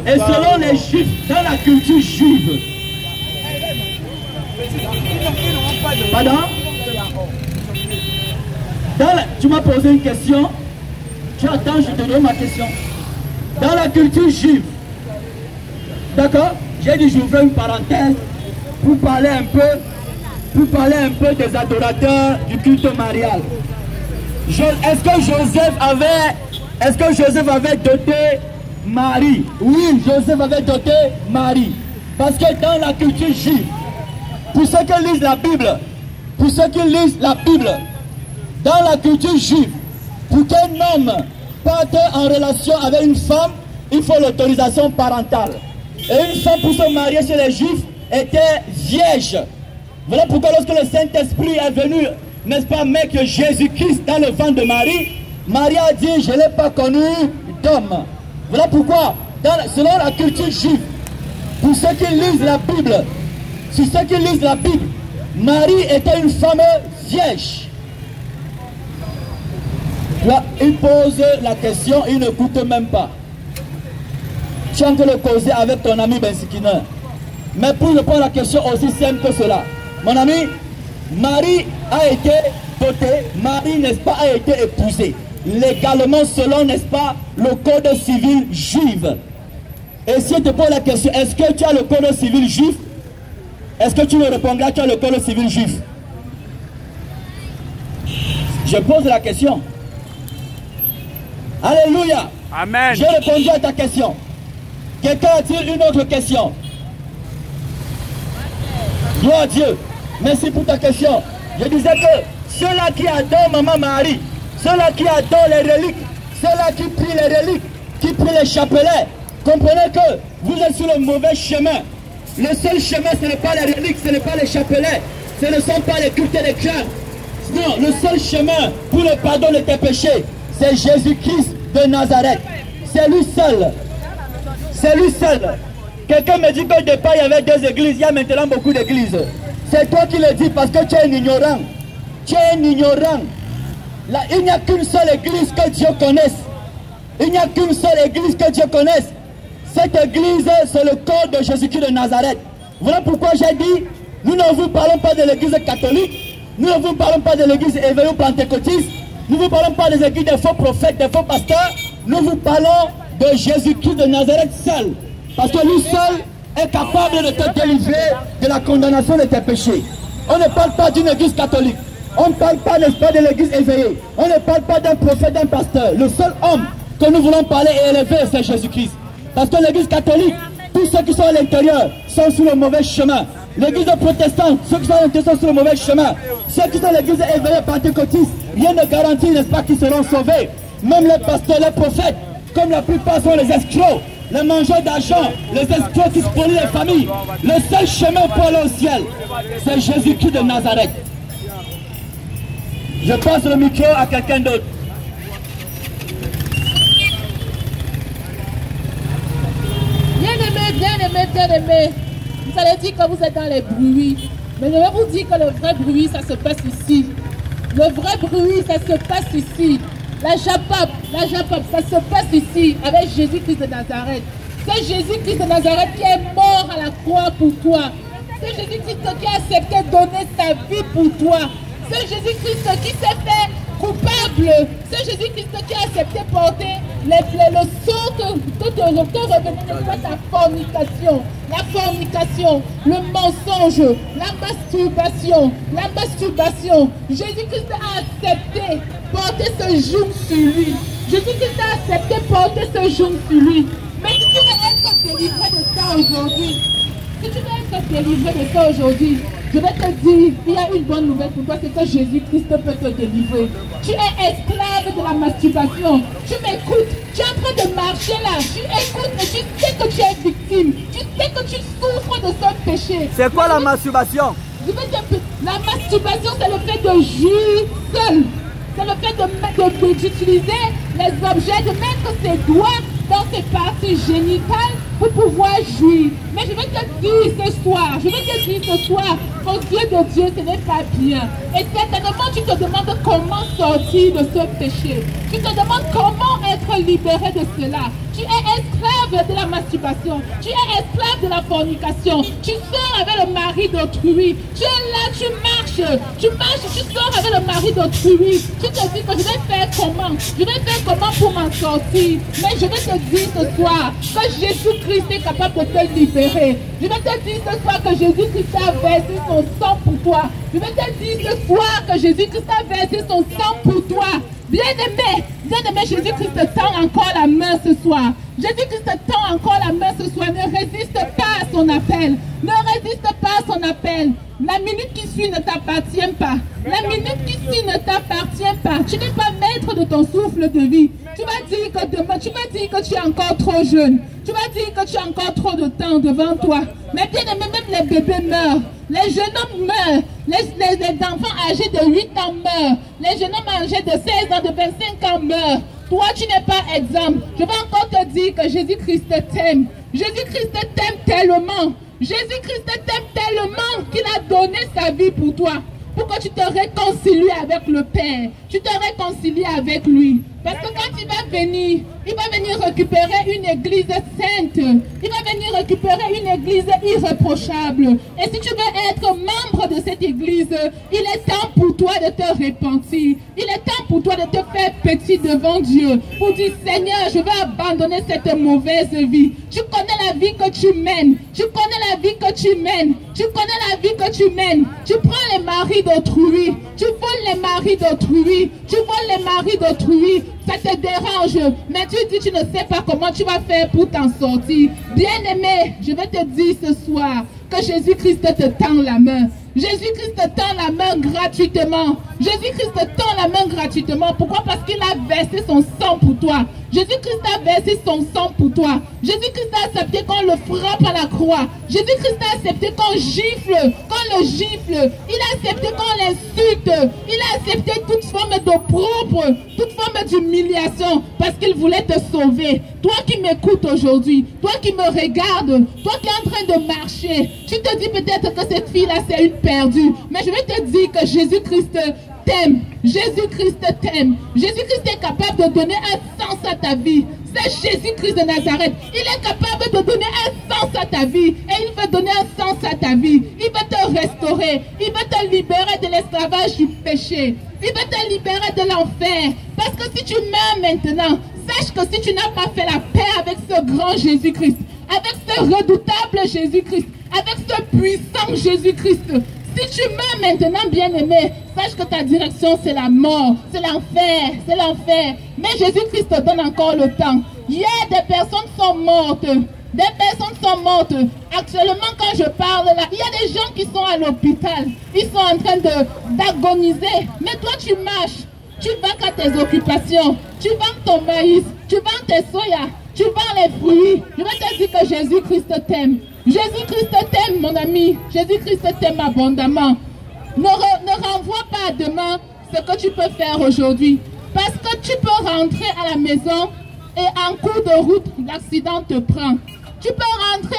Et selon les Juifs, dans la culture juive, pardon? Tu m'as posé une question. Tu attends, je te donne ma question. Dans la culture juive, D'accord? J'ai dit j'ouvre une parenthèse pour parler un peu des adorateurs du culte marial. Est-ce que Joseph avait doté Marie? Oui, Joseph avait doté Marie. Parce que dans la culture juive, pour ceux qui lisent la Bible, dans la culture juive, pour qu'un homme parte en relation avec une femme, il faut l'autorisation parentale. Et une femme pour se marier chez les Juifs était vierge. Voilà pourquoi lorsque le Saint-Esprit est venu, n'est-ce pas, mettre Jésus-Christ dans le ventre de Marie, Marie a dit, je ne l'ai pas connu d'homme. Voilà pourquoi, selon la culture juive, pour ceux qui lisent la Bible, Marie était une femme vierge. Là, il pose la question, il ne coûte même pas. Tu es en train de causer avec ton ami Bensikina. Mais pour répondre à la question aussi simple que cela, mon ami, Marie a été dotée, Marie, n'est-ce pas, a été épousée. Légalement selon, n'est-ce pas, le code civil juif. Et si je te pose la question, est-ce que tu as le code civil juif? Est-ce que tu me répondras, tu as le code civil juif? Je pose la question. Alléluia. Amen. J'ai répondu à ta question. Quelqu'un a-t-il une autre question? Gloire à Dieu. Merci pour ta question. Je disais que ceux-là qui adorent Maman Marie, ceux-là qui adorent les reliques, ceux-là qui prient les reliques, qui prient les chapelets, comprenez que vous êtes sur le mauvais chemin. Le seul chemin, ce n'est pas les reliques, ce n'est pas les chapelets, ce ne sont pas les cultes des cœurs. Non, le seul chemin pour le pardon de tes péchés, c'est Jésus-Christ de Nazareth. C'est lui seul. C'est lui seul. Quelqu'un me dit qu'au départ, il y avait 2 églises, il y a maintenant beaucoup d'églises. C'est toi qui le dis parce que tu es un ignorant. Tu es un ignorant. Là, il n'y a qu'une seule église que Dieu connaisse. Il n'y a qu'une seule église que Dieu connaisse. Cette église, c'est le corps de Jésus-Christ de Nazareth. Voilà pourquoi j'ai dit, nous ne vous parlons pas de l'église catholique, nous ne vous parlons pas de l'église éveillée pentecôtiste, nous ne vous parlons pas des églises des faux prophètes, des faux pasteurs, nous vous parlons de Jésus-Christ de Nazareth seul. Parce que lui seul est capable de te délivrer de la condamnation de tes péchés. On ne parle pas d'une église catholique. On ne parle pas, n'est-ce pas, de l'église éveillée. On ne parle pas d'un prophète, d'un pasteur. Le seul homme que nous voulons parler et élever, c'est Jésus-Christ. Parce que l'église catholique, tous ceux qui sont à l'intérieur sont sur le mauvais chemin. L'église protestante, ceux qui sont à l'intérieur sont sur le mauvais chemin. Ceux qui sont à l'église éveillée pentecôtiste, rien ne garantit, n'est-ce pas, qu'ils seront sauvés. Même les pasteurs, les prophètes, comme la plupart sont les escrocs, les mangeurs d'argent, les escrocs qui spolient les familles. Le seul chemin pour aller au ciel, c'est Jésus-Christ de Nazareth. Je passe le micro à quelqu'un d'autre. Bien aimé, vous allez dire que vous êtes dans les bruits. Mais je vais vous dire que le vrai bruit, ça se passe ici. Le vrai bruit, ça se passe ici. La Japap, ça se passe ici avec Jésus-Christ de Nazareth. C'est Jésus-Christ de Nazareth qui est mort à la croix pour toi. C'est Jésus-Christ qui a accepté de donner sa vie pour toi. C'est Jésus-Christ qui s'est fait coupable. C'est Jésus-Christ qui a accepté de porter le sang que revenait de toi, ta fornication, le mensonge, la masturbation. Jésus-Christ a accepté de porter ce joug sur lui. Jésus-Christ a accepté de porter ce joug sur lui. Mais si tu veux être délivré de ça aujourd'hui, je vais te dire, il y a une bonne nouvelle pour toi, c'est que Jésus-Christ peut te délivrer. Tu es esclave de la masturbation. Tu m'écoutes, tu es en train de marcher là, tu écoutes, mais tu sais que tu es victime. Tu sais que tu souffres de ce péché. C'est quoi la masturbation? Je vais te dire, la masturbation, c'est le fait de jouir seul. C'est le fait d'utiliser les objets, de mettre ses doigts dans ses parties génitales pour pouvoir jouir. Mais je vais te dire ce soir, qu'aux yeux de Dieu, ce n'est pas bien. Et certainement, tu te demandes comment sortir de ce péché. Tu te demandes comment être libéré de cela. Tu es esclave de la masturbation. masturbation. Tu es esclave de la fornication. Tu sors avec le mari d'autrui. Tu es là, tu marches, tu sors avec le mari d'autrui. Tu te dis que je vais faire comment? Je vais faire comment pour m'en sortir? Mais je vais te dire ce soir que Jésus-Christ est capable de te libérer. Je vais te dire ce soir que Jésus-Christ a versé son sang pour toi. Je vais te dire ce soir que Jésus-Christ a versé son sang pour toi. Bien-aimé, Jésus-Christ te tend encore la main ce soir. Jésus-Christ te tend encore la main ce soir. Ne résiste pas à son appel. Ne résiste pas à son appel. La minute qui suit ne t'appartient pas. La minute qui suit ne t'appartient pas. Tu n'es pas maître de ton souffle de vie. Tu vas dire que demain, tu vas dire que tu es encore trop jeune. Tu vas dire que tu as encore trop de temps devant toi. Mais bien aimé, même les bébés meurent. Les jeunes hommes meurent. Les enfants âgés de 8 ans meurent. Les jeunes hommes âgés de 16 ans, de 25 ans meurent. Toi, tu n'es pas exemple. Je vais encore te dire que Jésus-Christ t'aime. Jésus-Christ t'aime tellement. Jésus-Christ t'aime tellement qu'il a donné sa vie pour toi. Pour que tu te réconcilies avec le Père. Tu te réconcilies avec lui. Parce que quand il va venir récupérer une église sainte. Il va venir récupérer une église irréprochable. Et si tu veux être membre de cette église, il est temps pour toi de te repentir. Il est temps pour toi de te faire petit devant Dieu. Pour dire, Seigneur, je vais abandonner cette mauvaise vie. Tu connais la vie que tu mènes. Tu connais la vie que tu mènes. Tu connais la vie que tu mènes. Tu prends les maris d'autrui. Tu voles les maris d'autrui. Tu voles les maris d'autrui. Ça te dérange, mais tu dis tu ne sais pas comment tu vas faire pour t'en sortir. Bien-aimé, je vais te dire ce soir que Jésus-Christ te tend la main. Jésus-Christ te tend la main gratuitement. Jésus-Christ te tend la main gratuitement. Pourquoi? Parce qu'il a versé son sang pour toi. Jésus-Christ a versé son sang pour toi. Jésus-Christ a accepté qu'on le frappe à la croix. Jésus-Christ a accepté qu'on gifle, qu'on le gifle. Il a accepté qu'on l'insulte. Il a accepté toute forme d'opprobre, toute forme d'humiliation, parce qu'il voulait te sauver. Toi qui m'écoutes aujourd'hui, toi qui me regardes, toi qui es en train de marcher, tu te dis peut-être que cette fille-là c'est une perdue. Mais je vais te dire que Jésus-Christ t'aime. Jésus-Christ t'aime. Jésus-Christ est capable de donner un sens à ta vie. C'est Jésus-Christ de Nazareth. Il est capable de donner un sens à ta vie. Et il veut donner un sens à ta vie. Il veut te restaurer. Il veut te libérer de l'esclavage du péché. Il veut te libérer de l'enfer. Parce que si tu meurs maintenant, sache que si tu n'as pas fait la paix avec ce grand Jésus-Christ, avec ce redoutable Jésus-Christ, avec ce puissant Jésus-Christ, si tu meurs maintenant, bien-aimé, sache que ta direction, c'est la mort, c'est l'enfer, c'est l'enfer. Mais Jésus-Christ te donne encore le temps. Hier, des personnes sont mortes. Des personnes sont mortes. Actuellement, quand je parle là, il y a des gens qui sont à l'hôpital. Ils sont en train d'agoniser. Mais toi, tu marches. Tu vas à tes occupations. Tu vends ton maïs. Tu vends tes soya. Tu vends les fruits. Je vais te dire que Jésus-Christ t'aime. Jésus-Christ t'aime, mon ami. Jésus-Christ t'aime abondamment. Ne renvoie pas à demain ce que tu peux faire aujourd'hui. Parce que tu peux rentrer à la maison et en cours de route, l'accident te prend. Tu peux rentrer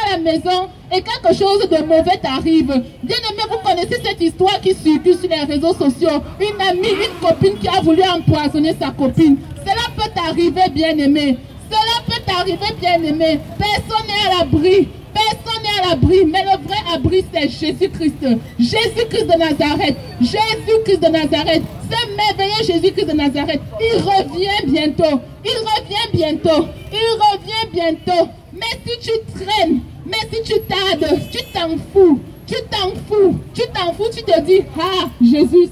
à la maison et quelque chose de mauvais t'arrive. Bien aimé, vous connaissez cette histoire qui circule sur les réseaux sociaux. Une amie, une copine qui a voulu empoisonner sa copine. Cela peut t'arriver, bien aimé. Cela peut t'arriver, bien aimé. Personne n'est à l'abri. Personne n'est à l'abri. Mais le vrai abri, c'est Jésus-Christ. Jésus-Christ de Nazareth. Jésus-Christ de Nazareth. Ce merveilleux Jésus-Christ de Nazareth. Il revient bientôt. Il revient bientôt. Il revient bientôt. Mais si tu traînes, mais si tu tardes, tu t'en fous. Tu t'en fous. Tu t'en fous. Tu te dis, ah, Jésus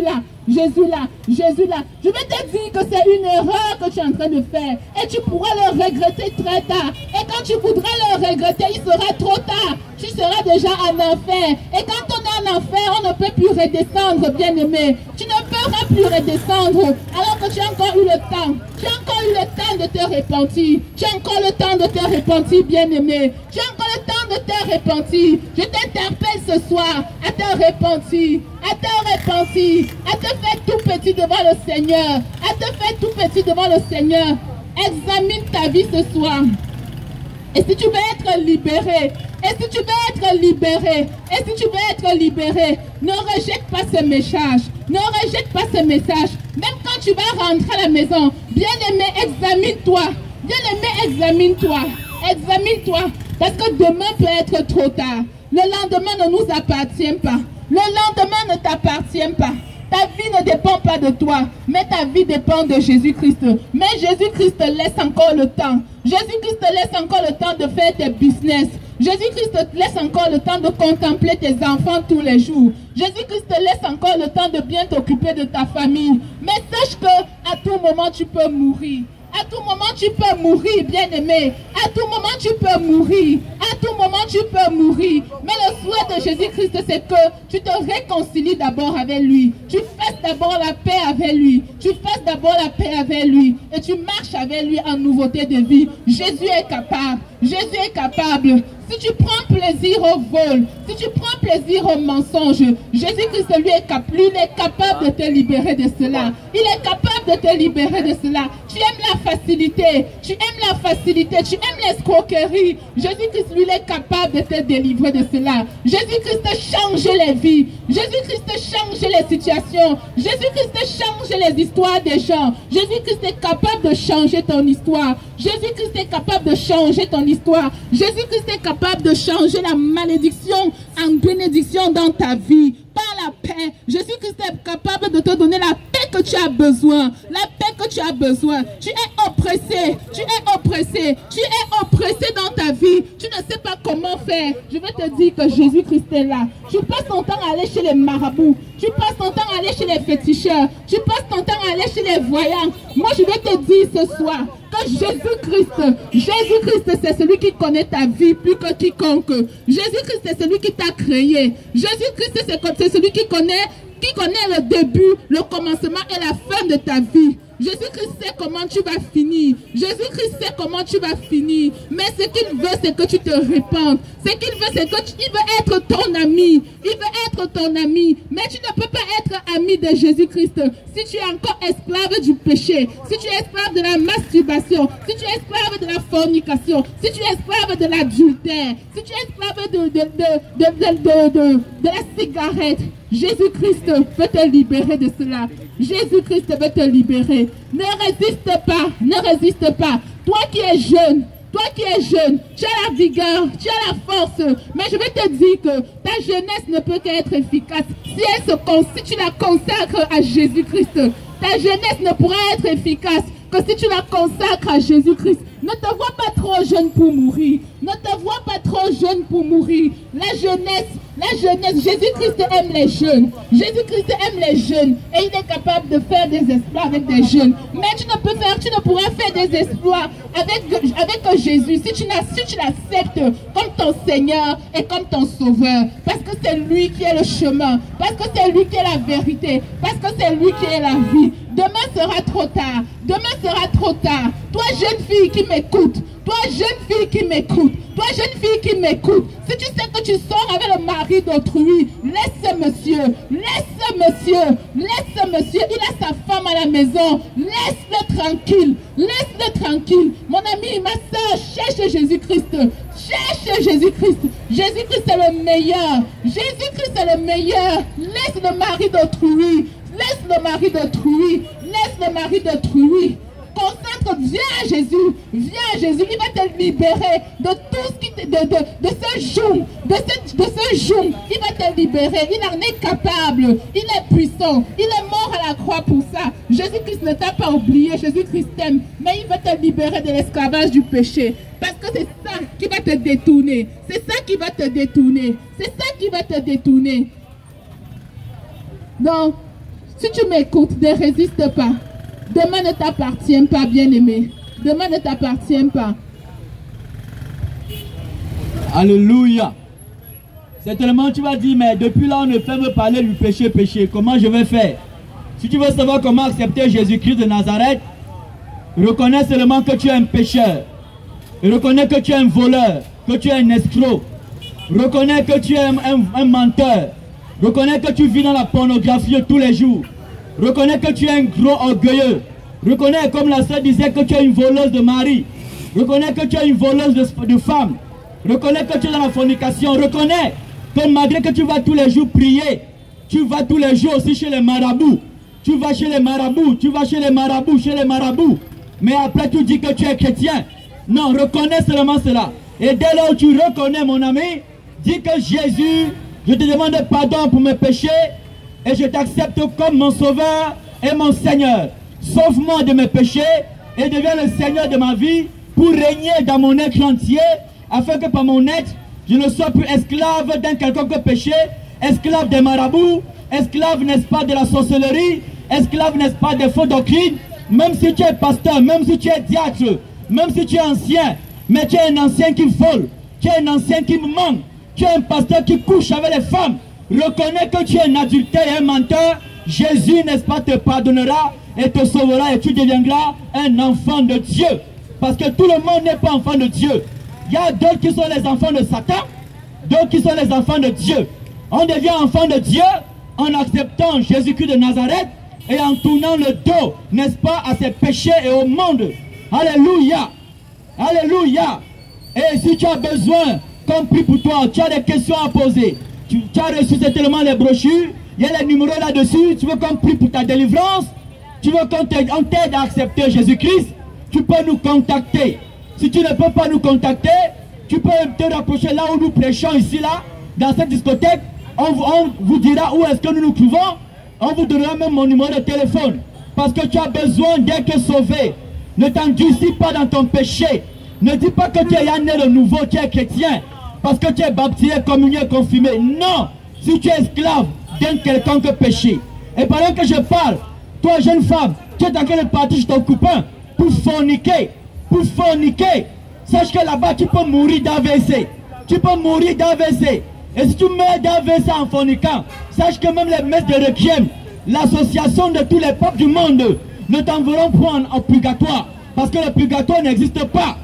là. Jésus là, Jésus là. Je vais te dire que c'est une erreur que tu es en train de faire. Et tu pourras le regretter très tard. Et quand tu voudras le regretter, il sera trop tard. Tu seras déjà en enfer. Et quand on est en enfer, on ne peut plus redescendre, bien aimé. Tu ne pourras plus redescendre alors que tu as encore eu le temps. Tu as encore eu le temps de te repentir. Tu as encore le temps de te repentir, bien aimé. Tu as encore le temps de te repentir. Je t'interpelle ce soir à te repentir. À te repentir. À te faire tout petit devant le Seigneur. À te faire tout petit devant le Seigneur. Examine ta vie ce soir. Et si tu veux être libéré, et si tu veux être libéré, et si tu veux être libéré, ne rejette pas ce message. Ne rejette pas ce message. Même quand tu vas rentrer à la maison, bien aimé, examine-toi. Bien-aimé, examine-toi. Examine-toi. Parce que demain peut être trop tard. Le lendemain ne nous appartient pas. Le lendemain ne t'appartient pas. Ta vie ne dépend pas de toi, mais ta vie dépend de Jésus-Christ. Mais Jésus-Christ laisse encore le temps. Jésus-Christ laisse encore le temps de faire tes business. Jésus-Christ laisse encore le temps de contempler tes enfants tous les jours. Jésus-Christ laisse encore le temps de bien t'occuper de ta famille. Mais sache qu'à tout moment, tu peux mourir. À tout moment, tu peux mourir, bien-aimé. À tout moment, tu peux mourir. À tout moment, tu peux mourir. Mais le souhait de Jésus-Christ, c'est que tu te réconcilies d'abord avec lui. Tu fasses d'abord la paix avec lui. Tu fasses d'abord la paix avec lui. Et tu marches avec lui en nouveauté de vie. Jésus est capable. Jésus est capable. Si tu prends plaisir au vol, si tu prends plaisir au mensonge, Jésus-Christ lui est capable de te libérer de cela. Il est capable de te libérer de cela. Tu aimes la facilité, tu aimes la facilité, tu aimes l'escroquerie. Jésus-Christ lui est capable de te délivrer de cela. Jésus-Christ change les vies. Jésus-Christ change les situations. Jésus-Christ change les histoires des gens. Jésus-Christ est capable de changer ton histoire. Jésus-Christ est capable de changer ton histoire. Jésus-Christ est capable de changer la malédiction en bénédiction dans ta vie. Par la paix, Jésus-Christ est capable de te donner la paix que tu as besoin. La paix que tu as besoin. Tu es oppressé. Tu es oppressé. Tu es oppressé dans ta vie. Tu ne sais pas comment faire. Je vais te dire que Jésus-Christ est là. Tu passes ton temps à aller chez les marabouts. Tu passes ton temps à aller chez les féticheurs. Tu passes ton temps à aller chez les voyants. Moi, je vais te dire ce soir que Jésus-Christ, c'est celui qui connaît ta vie plus que quiconque. Jésus-Christ, c'est celui qui t'a créé. Jésus-Christ, c'est celui qui connaît le début, le commencement et la fin de ta vie. Jésus-Christ sait comment tu vas finir. Jésus-Christ sait comment tu vas finir. Mais ce qu'il veut, c'est que tu te répandes. Ce qu'il veut, c'est qu'il veut être ton ami. Il veut être ton ami. Mais tu ne peux pas être ami de Jésus-Christ si tu es encore esclave du péché. Si tu es esclave de la masturbation. Si tu es esclave de la fornication. Si tu es esclave de l'adultère. Si tu es esclave de la cigarette. Jésus-Christ veut te libérer de cela. Jésus-Christ veut te libérer. Ne résiste pas, ne résiste pas. Toi qui es jeune, tu as la vigueur, tu as la force. Mais je vais te dire que ta jeunesse ne peut qu'être efficace si tu la consacres à Jésus-Christ. Ta jeunesse ne pourra être efficace que si tu la consacres à Jésus-Christ. Ne te vois pas trop jeune pour mourir. Ne te vois pas trop jeune pour mourir. La jeunesse, Jésus-Christ aime les jeunes. Jésus-Christ aime les jeunes. Et il est capable de faire des exploits avec des jeunes. Mais tu ne pourras faire des exploits avec Jésus si tu l'acceptes comme ton Seigneur et comme ton Sauveur. Parce que c'est lui qui est le chemin. Parce que c'est lui qui est la vérité. Parce que c'est lui qui est la vie. Demain sera trop tard. Demain sera trop tard. Toi, jeune fille qui m'écoute. Toi, jeune fille qui m'écoute. Toi, jeune fille qui m'écoute. Si tu sais que tu sors avec le mari d'autrui, laisse monsieur. Laisse monsieur. Laisse monsieur. Il a sa femme à la maison. Laisse-le tranquille. Laisse-le tranquille. Mon ami, ma soeur, cherche Jésus-Christ. Cherche Jésus-Christ. Jésus-Christ est le meilleur. Jésus-Christ est le meilleur. Laisse le mari d'autrui. Laisse le mari d'autrui. Laisse le mari d'autrui. Concentre, viens à Jésus. Viens à Jésus. Il va te libérer de tout ce qui de ce joug. De ce joug. Il va te libérer. Il en est capable. Il est puissant. Il est mort à la croix pour ça. Jésus-Christ ne t'a pas oublié. Jésus-Christ t'aime. Mais il va te libérer de l'esclavage du péché. Parce que c'est ça qui va te détourner. C'est ça qui va te détourner. C'est ça qui va te détourner. Donc, si tu m'écoutes, ne résiste pas. Demain ne t'appartient pas, bien-aimé. Demain ne t'appartient pas. Alléluia. Certainement, tu vas dire, mais depuis là, on ne fait me parler du péché, péché. Comment je vais faire? Si tu veux savoir comment accepter Jésus-Christ de Nazareth, reconnais seulement que tu es un pécheur. Reconnais que tu es un voleur, que tu es un escroc. Reconnais que tu es un menteur. Reconnais que tu vis dans la pornographie tous les jours. Reconnais que tu es un gros orgueilleux. Reconnais, comme la sœur disait, que tu es une voleuse de mari. Reconnais que tu es une voleuse de femmes. Reconnais que tu es dans la fornication. Reconnais que malgré que tu vas tous les jours prier, tu vas tous les jours aussi chez les marabouts. Tu vas chez les marabouts, tu vas chez les marabouts, chez les marabouts. mais après tu dis que tu es chrétien. Non, reconnais seulement cela. Et dès lors où tu reconnais, mon ami, dis que Jésus, je te demande pardon pour mes péchés et je t'accepte comme mon sauveur et mon Seigneur. Sauve-moi de mes péchés et deviens le Seigneur de ma vie pour régner dans mon être entier, afin que par mon être, je ne sois plus esclave d'un quelconque péché, esclave des marabouts, esclave, n'est-ce pas, de la sorcellerie, esclave, n'est-ce pas, des faux doctrines. Même si tu es pasteur, même si tu es diacre, même si tu es ancien, mais tu es un ancien qui vole, tu es un ancien qui ment, tu es un pasteur qui couche avec les femmes, reconnais que tu es un adultère et un menteur, Jésus, n'est-ce pas, te pardonnera et te sauvera et tu deviendras un enfant de Dieu. Parce que tout le monde n'est pas enfant de Dieu. Il y a d'autres qui sont les enfants de Satan, d'autres qui sont les enfants de Dieu. On devient enfant de Dieu en acceptant Jésus-Christ de Nazareth et en tournant le dos, n'est-ce pas, à ses péchés et au monde. Alléluia. Alléluia. Et si tu as besoin qu'on prie pour toi, tu as des questions à poser, tu as reçu certainement les brochures, il y a les numéros là-dessus, tu veux qu'on prie pour ta délivrance, tu veux qu'on t'aide à accepter Jésus-Christ, tu peux nous contacter. Si tu ne peux pas nous contacter, tu peux te rapprocher là où nous prêchons ici, là, dans cette discothèque. On vous dira où est-ce que nous nous trouvons. On vous donnera même mon numéro de téléphone. Parce que tu as besoin d'être sauvé. Ne t'endurcis pas dans ton péché. Ne dis pas que tu es né de nouveau, tu es chrétien. Parce que tu es baptisé, communié, confirmé. Non. Si tu es esclave d'un quelconque péché. Et pendant que je parle, toi jeune femme, tu es en train de partir chez ton copain pour forniquer. Pour forniquer. Sache que là-bas tu peux mourir d'AVC. Tu peux mourir d'AVC. Et si tu meurs d'AVC en forniquant, sache que même les maîtres de Requiem, l'association de tous les peuples du monde, ne t'enverront point en purgatoire. Parce que le purgatoire n'existe pas.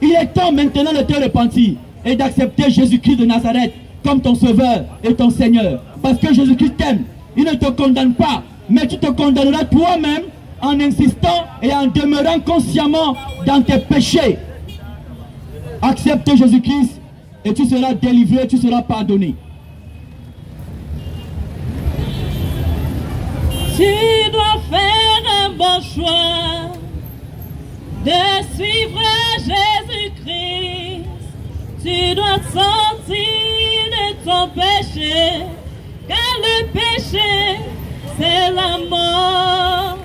Il est temps maintenant de te repentir et d'accepter Jésus-Christ de Nazareth comme ton sauveur et ton Seigneur. Parce que Jésus-Christ t'aime. Il ne te condamne pas, mais tu te condamneras toi-même en insistant et en demeurant consciemment dans tes péchés. Accepte Jésus-Christ et tu seras délivré, tu seras pardonné. Tu dois faire un bon choix de suivre Jésus-Christ. Tu dois te sortir de ton péché, car le péché, c'est la mort.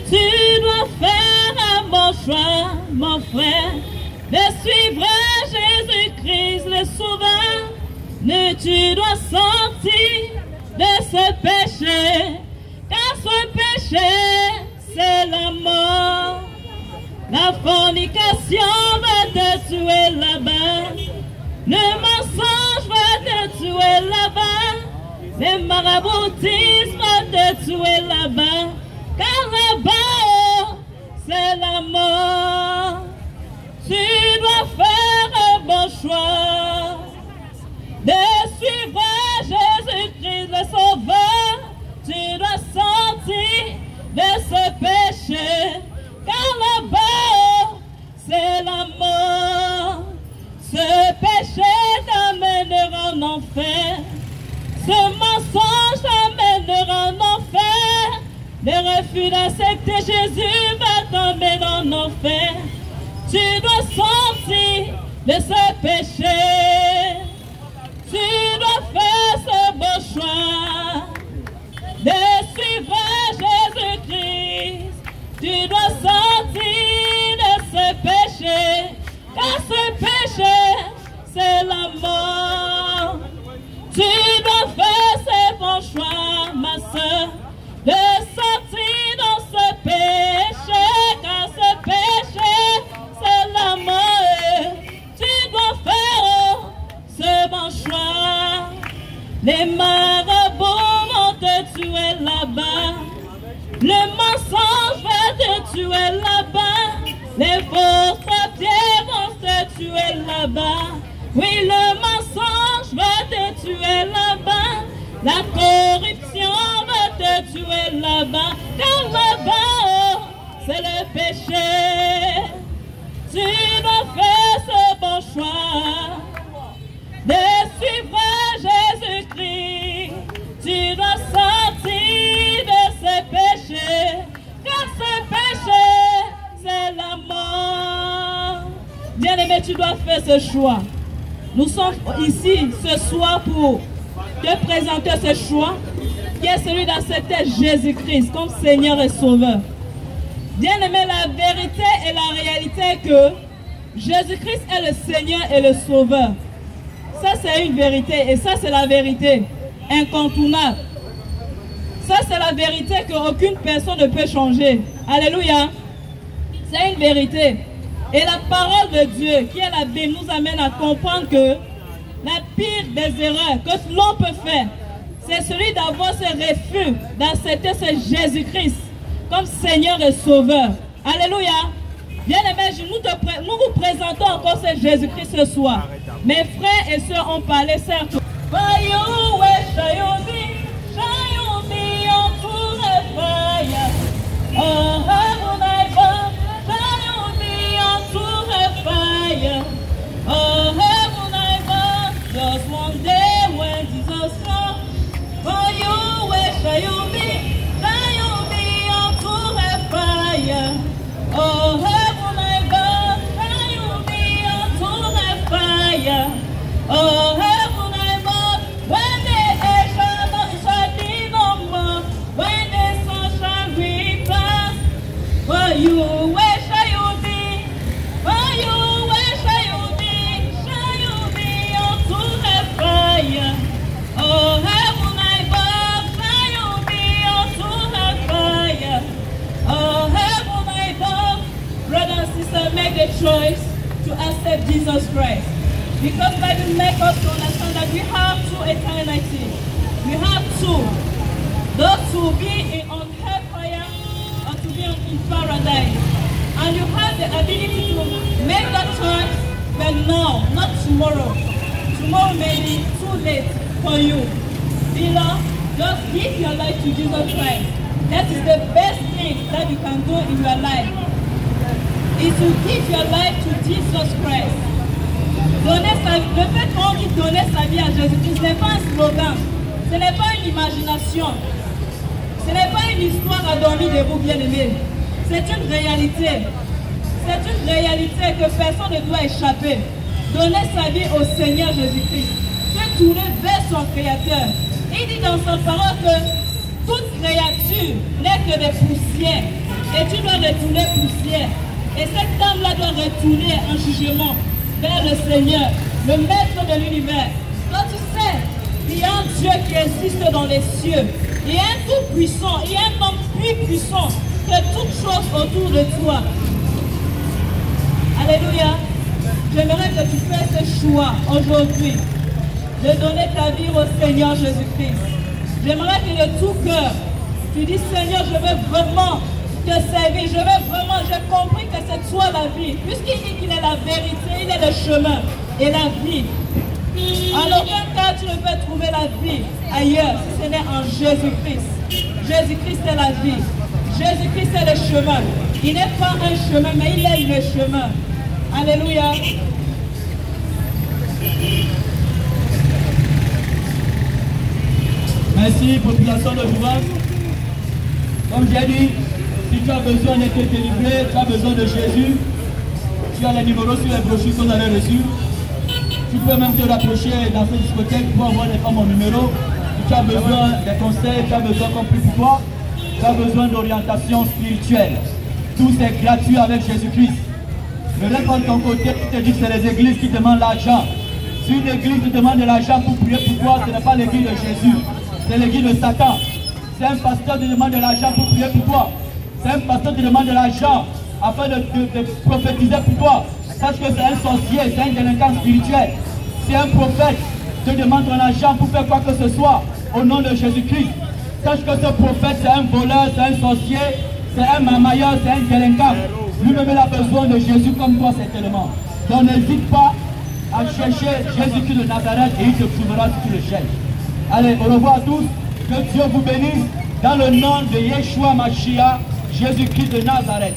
Tu dois faire un bon choix, mon frère, de suivre Jésus-Christ le Sauveur. Mais tu dois sortir de ce péché, car ce péché, c'est la mort. La fornication va te tuer là-bas. Le mensonge va te tuer là-bas. Le maraboutisme va te tuer là-bas. Car là-bas, c'est la mort. Tu dois faire un bon choix de suivre Jésus-Christ le Sauveur. Tu dois sortir de ce péché, car là-bas, c'est la mort. Ce péché t'amènera en enfer. Ce mensonge t'amènera en enfer. Le refus d'accepter Jésus va t'emmener en enfer. Tu dois sortir de ce péché. Tu dois faire ce beau choix de suivre Jésus-Christ. Tu dois sortir de ce péché, car ce péché, c'est la mort. Tu dois faire ce bon choix, ma soeur, de sortir dans ce péché, car ce péché, c'est la mort. Tu dois faire ce bon choix. Les marabouts vont te tuer là-bas. Le mensonge va te tuer là-bas. Les faux papiers vont te tuer là-bas. Oui, le mensonge va te tuer là-bas. La corruption va te tuer là-bas. Car là-bas, c'est le péché. Tu dois faire ce bon choix de suivre Jésus-Christ. Tu dois sortir de ce péché, car ce péché, Bien-aimé, tu dois faire ce choix. Nous sommes ici ce soir pour te présenter ce choix qui est celui d'accepter Jésus-Christ comme Seigneur et Sauveur. Bien-aimé, la vérité et la réalité est que Jésus-Christ est le Seigneur et le Sauveur. Ça, c'est une vérité et ça, c'est la vérité incontournable. Ça, c'est la vérité qu'aucune personne ne peut changer. Alléluia. C'est une vérité. Et la parole de Dieu, qui est la Bible, nous amène à comprendre que la pire des erreurs que l'on peut faire, c'est celui d'avoir ce refus d'accepter ce Jésus-Christ comme Seigneur et Sauveur. Alléluia. Bien-aimés, nous vous présentons encore ce Jésus-Christ ce soir. Mes frères et sœurs ont parlé, certes. Just one day when Jesus comes, for you, where shall you be? Shall you be on to the fire? Oh, heaven I bow, shall you be on to the fire? Oh, heaven I bow, when the air shall be no more, when the sun shall greet us, for you, where shall you be? For you, where shall you be? Shall you be on to the fire? Oh, heaven I bow, shall you be on to the fire? Oh, heaven I bow. Brothers and sisters, make the choice to accept Jesus Christ. Because Bible makes us to understand that we have two eternities. We have two. Those who be on hellfire or to be in paradise. And you have the ability to make that choice, but now, not tomorrow. Tomorrow may be too late for you. Beloved, just give your life to Jesus Christ. That is the best thing that you can do in your life. Is to give your life to Jesus Christ. Le fait qu'on dit donner sa vie à Jésus-Christ, ce n'est pas un slogan, ce n'est pas une imagination, ce n'est pas une histoire à dormir debout, bien-aimé. C'est une réalité. C'est une réalité que personne ne doit échapper. Donner sa vie au Seigneur Jésus-Christ. Se tourner vers son Créateur. Il dit dans sa parole que toute créature n'est que des poussières. Et tu dois retourner poussière. Et cette dame-là doit retourner en jugement vers le Seigneur, le Maître de l'univers. Quand tu sais qu'il y a un Dieu qui existe dans les cieux, il y a un tout puissant, il y a un homme plus puissant que toute chose autour de toi. Alléluia. J'aimerais que tu fasses ce choix aujourd'hui de donner ta vie au Seigneur Jésus-Christ. J'aimerais que de tout cœur, tu dis Seigneur, je veux vraiment te servir, je veux vraiment, j'ai compris que c'est toi la vie. Puisqu'il dit qu'il est la vérité, il est le chemin et la vie. En aucun cas, tu ne peux trouver la vie ailleurs si ce n'est en Jésus-Christ. Jésus-Christ est la vie. Jésus-Christ est le chemin. Il n'est pas un chemin, mais il est le chemin. Alléluia. Merci, population de Jouvence. Comme j'ai dit, si tu as besoin d'être délivré, tu as besoin de Jésus, tu as les numéros sur les brochures que vous avez reçus. Tu peux même te rapprocher dans cette discothèque pour avoir les femmes en numéro. Si tu as besoin des conseils, tu as besoin qu'on prie pour toi, tu as besoin d'orientation spirituelle. Tout c'est gratuit avec Jésus-Christ. Ne reste pas de ton côté, tu te dis que c'est les églises qui demandent l'argent. Si une église te demande de l'argent pour prier pour toi, ce n'est pas l'église de Jésus, c'est l'église de Satan. Si un pasteur te demande de l'argent pour prier pour toi, si un pasteur te demande de l'argent afin de prophétiser pour toi, sache que c'est un sorcier, c'est un délinquant spirituel. Si un prophète te demande ton argent pour faire quoi que ce soit au nom de Jésus-Christ, sache que ce prophète c'est un voleur, c'est un sorcier, c'est un mamailleur, c'est un délinquant. Lui-même il a besoin de Jésus comme toi certainement. Donc n'hésite pas à chercher Jésus-Christ de Nazareth et il te trouvera si tu le cherches. Allez, au revoir à tous. Que Dieu vous bénisse dans le nom de Yeshua Mashiach, Jésus-Christ de Nazareth.